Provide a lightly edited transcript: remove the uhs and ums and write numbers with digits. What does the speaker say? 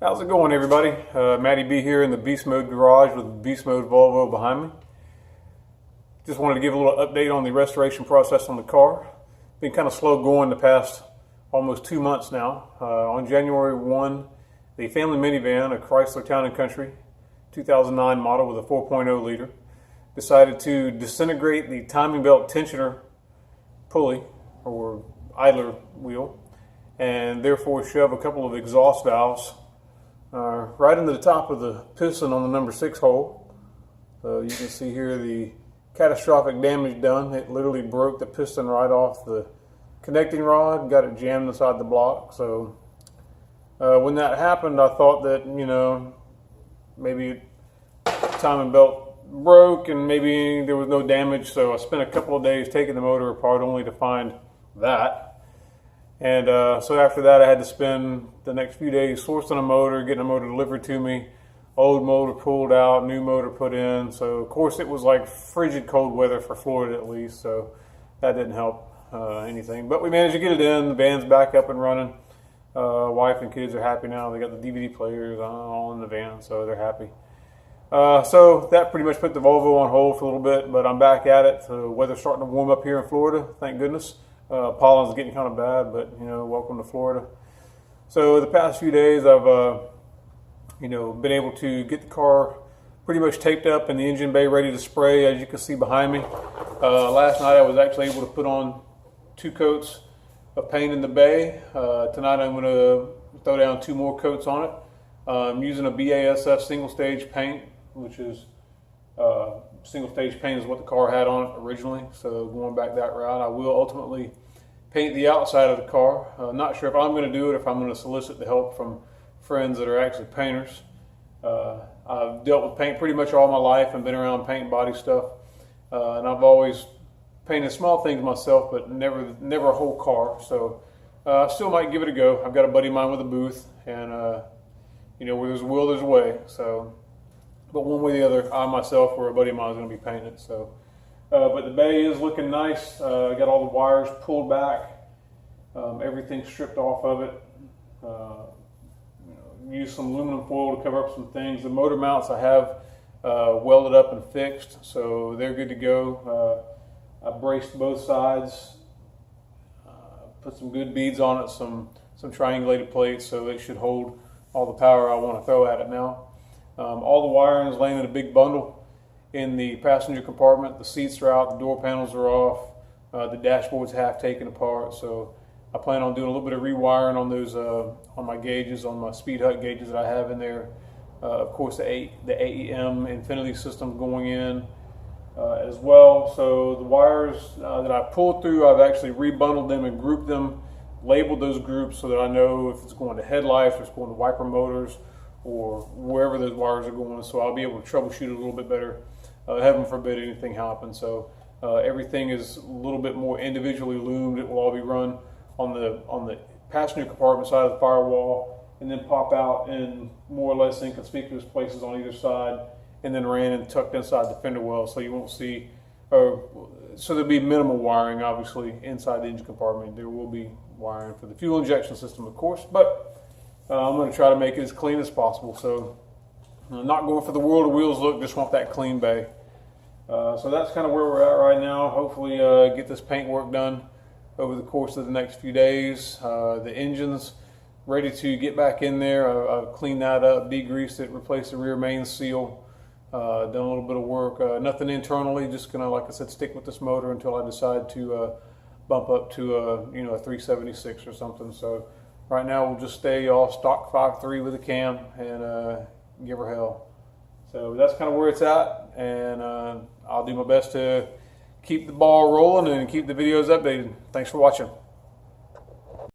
How's it going, everybody? Matty B here in the Beastmode garage with Beastmode Volvo behind me. Just wanted to give a little update on the restoration process on the car. Been kind of slow going the past almost 2 months now. On January 1, the family minivan, a Chrysler Town & Country 2009 model with a 4.0 liter, decided to disintegrate the timing belt tensioner pulley or idler wheel, and therefore shove a couple of exhaust valves right into the top of the piston on the number 6 hole. You can see here the catastrophic damage done. It literally broke the piston right off the connecting rod, got it jammed inside the block. So when that happened, I thought that, maybe timing belt broke and maybe there was no damage. So I spent a couple of days taking the motor apart only to find that. And so after that, I had to spend the next few days sourcing a motor, getting a motor delivered to me, old motor pulled out, new motor put in. So of course it was like frigid cold weather for Florida at least, so that didn't help anything. But we managed to get it in. The van's back up and running. Wife and kids are happy now. They got the DVD players all in the van, so they're happy. So that pretty much put the Volvo on hold for a little bit, but I'm back at it. The weather's starting to warm up here in Florida, thank goodness. Pollen's getting kind of bad, but welcome to Florida. So the past few days I've been able to get the car pretty much taped up and the engine bay ready to spray, as you can see behind me. Last night I was actually able to put on 2 coats of paint in the bay. Tonight I'm going to throw down 2 more coats on it. I'm using a BASF single stage paint, which is single stage paint is what the car had on it originally, so going back that route. I will ultimately paint the outside of the car. Not sure if I'm going to do it, if I'm going to solicit the help from friends that are actually painters. I've dealt with paint pretty much all my life and been around paint and body stuff, and I've always painted small things myself, but never a whole car. So I still might give it a go. I've got a buddy of mine with a booth, and where there's a will, there's a way. So, but one way or the other, I myself or a buddy of mine is going to be painting it. So, but the bay is looking nice. I got all the wires pulled back, everything stripped off of it. Used some aluminum foil to cover up some things. The motor mounts I have welded up and fixed, so they're good to go. I braced both sides, put some good beads on it, some triangulated plates, so it should hold all the power I want to throw at it now. All the wiring is laying in a big bundle in the passenger compartment. The seats are out, the door panels are off, the dashboard's half taken apart. So I plan on doing a little bit of rewiring on those, on my gauges, on my speed hut gauges that I have in there. Of course, the AEM Infinity system going in as well. So the wires that I pulled through, I've actually rebundled them and grouped them, labeled those groups so that I know if it's going to headlights or it's going to wiper motors or wherever those wires are going. So I'll be able to troubleshoot it a little bit better. Heaven forbid anything happens. So everything is a little bit more individually loomed. It will all be run on the passenger compartment side of the firewall, and then pop out in more or less inconspicuous places on either side, and then ran and tucked inside the fender well, so you won't see. So there'll be minimal wiring, obviously, inside the engine compartment. There will be wiring for the fuel injection system, of course, but I'm going to try to make it as clean as possible. So I'm not going for the world of wheels look, just want that clean bay. So that's kind of where we're at right now. Hopefully get this paint work done over the course of the next few days. The engine's ready to get back in there. I've cleaned that up, degreased it, replaced the rear main seal, done a little bit of work. Nothing internally, just gonna, like I said, stick with this motor until I decide to bump up to a 376 or something. So right now we'll just stay all stock 5.3 with a cam and give her hell. So that's kind of where it's at, and I'll do my best to keep the ball rolling and keep the videos updated. Thanks for watching.